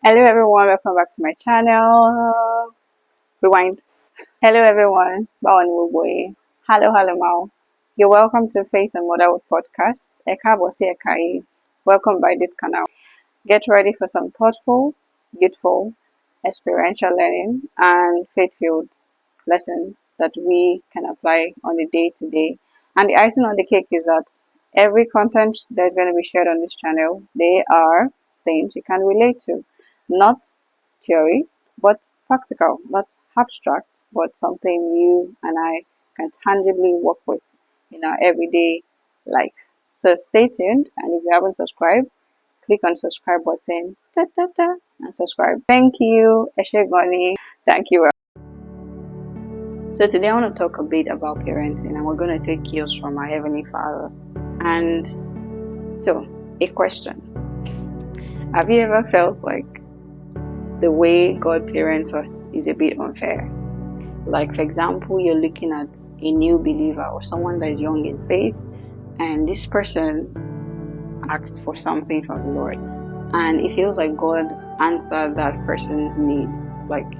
Hello everyone, welcome back to my channel. Rewind. Hello everyone, báwo ni gbogbo yín? Hello Mao. You're welcome to Faith and Motherhood podcast. Ẹ káàbọ̀ sí ẹ̀ka yìí. Welcome by this canal. Get ready for some thoughtful, youthful, experiential learning and faith-filled lessons that we can apply on a day-to-day. And the icing on the cake is that every content that is going to be shared on this channel, they are things you can relate to. Not theory, but practical, not abstract, but something you and I can tangibly work with in our everyday life. So stay tuned, and if you haven't subscribed, click on the subscribe button and subscribe. Thank you. Eshegoni. Thank you. So today I want to talk a bit about parenting, and we're going to take cues from our Heavenly Father. And so, a question. Have you ever felt like the way God parents us is a bit unfair? Like, for example, you're looking at a new believer or someone that is young in faith, and this person asked for something from the Lord, and it feels like God answered that person's need, like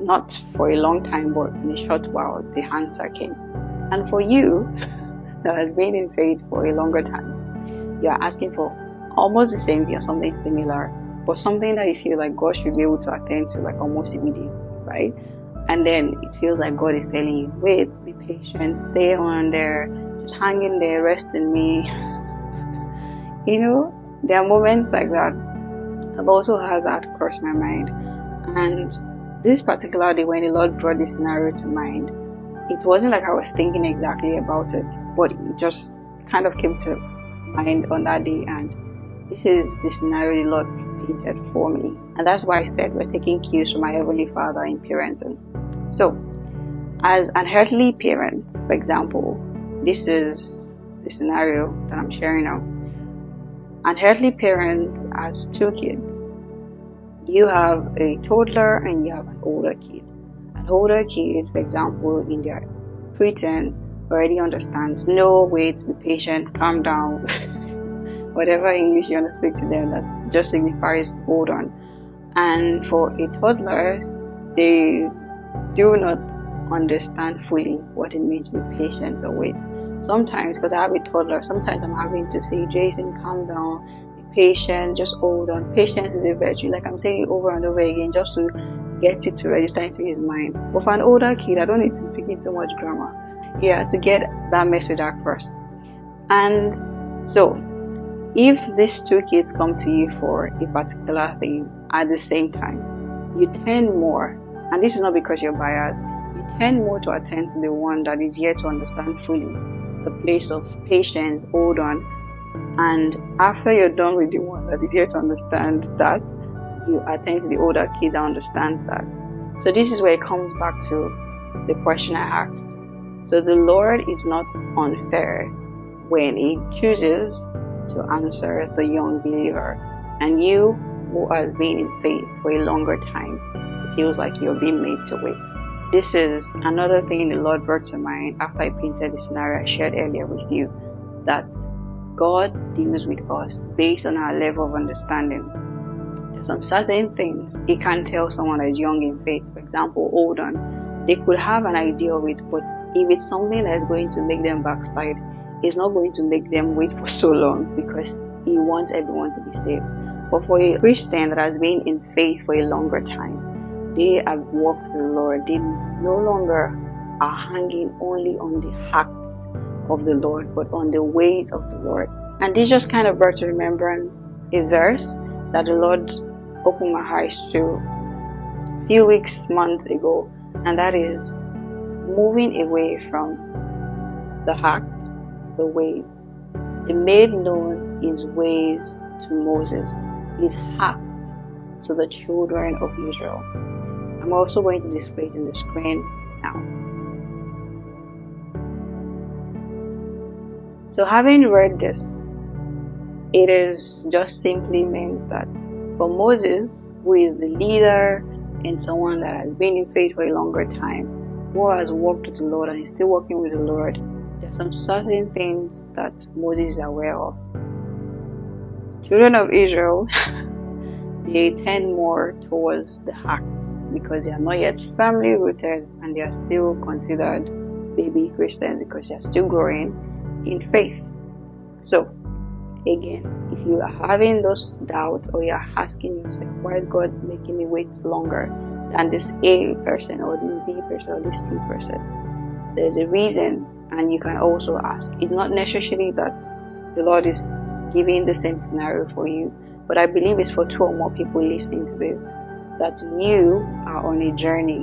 not for a long time, but in a short while the answer came. And for you that has been in faith for a longer time, you are asking for almost the same thing or something similar, but something that you feel like God should be able to attend to like almost immediately, right? And then it feels like God is telling you, wait, be patient, stay on there, just hang in there, rest in me. You know, there are moments like that. I've also had that cross my mind. And this particular day when the Lord brought this scenario to mind, it wasn't like I was thinking exactly about it, but it just kind of came to mind on that day, and this is the scenario the Lord painted for me. And that's why I said we're taking cues from my Heavenly Father in parenting. So, as an earthly parent, for example, this is the scenario that I'm sharing now. An earthly parent has two kids. You have a toddler and you have an older kid. An older kid, for example, in their preteen, already understands, no, wait, be patient, calm down. Whatever English you want to speak to them, that just signifies hold on. And for a toddler, they do not understand fully what it means to be patient or wait. Sometimes, because I have a toddler, sometimes I'm having to say, Jason, calm down, be patient, just hold on. Patience is a virtue, like I'm saying over and over again, just to get it to register into his mind. But for an older kid, I don't need to speak in so much grammar. Yeah, to get that message across. And so, if these two kids come to you for a particular thing at the same time, you tend more, and this is not because you're biased, you tend more to attend to the one that is yet to understand fully the place of patience, hold on, and after you're done with the one that is yet to understand that, you attend to the older kid that understands that. So this is where it comes back to the question I asked. So the Lord is not unfair when He chooses to answer the young believer, and you who has been in faith for a longer time, it feels like you're being made to wait. This is another thing the Lord brought to mind after I painted the scenario I shared earlier with you, that God deals with us based on our level of understanding. There's some certain things He can't tell someone that is young in faith. For example, hold on. They could have an idea of it, but if it's something that is going to make them backslide, it's not going to make them wait for so long, because He wants everyone to be saved. But for a Christian that has been in faith for a longer time, they have walked with the Lord. They no longer are hanging only on the acts of the Lord, but on the ways of the Lord. And this just kind of brought to remembrance a verse that the Lord opened my eyes to a few months ago, and that is moving away from the act to the ways. He made known His ways to Moses, His act to the children of Israel. I'm also going to display it in the screen now. So having read this, it is just simply means that for Moses, who is the leader and someone that has been in faith for a longer time, who has walked with the Lord and is still working with the Lord, there are some certain things that Moses is aware of. Children of Israel, they tend more towards the act because they are not yet firmly rooted and they are still considered baby Christians because they are still growing in faith. So again, if you are having those doubts or you are asking yourself, why is God making me wait longer than this A person or this B person or this C person? There's a reason, and you can also ask. It's not necessarily that the Lord is giving the same scenario for you, but I believe it's for 2 or more people listening to this, that you are on a journey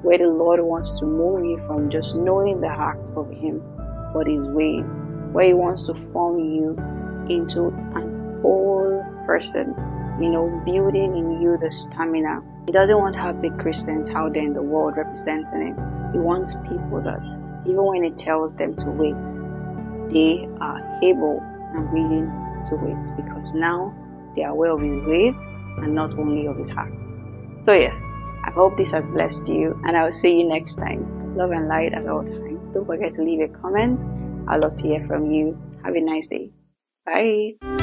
where the Lord wants to move you from just knowing the act of Him, but His ways, where He wants to form you into an whole person, building in you the stamina. He doesn't want to have big Christians out there in the world representing Him. He wants people that, even when He tells them to wait, they are able and willing to wait, because now they are aware of His ways and not only of His heart. So yes, I hope this has blessed you, and I will see you next time. Love and light at all times. Don't forget to leave a comment. I'd love to hear from you. Have a nice day. Bye.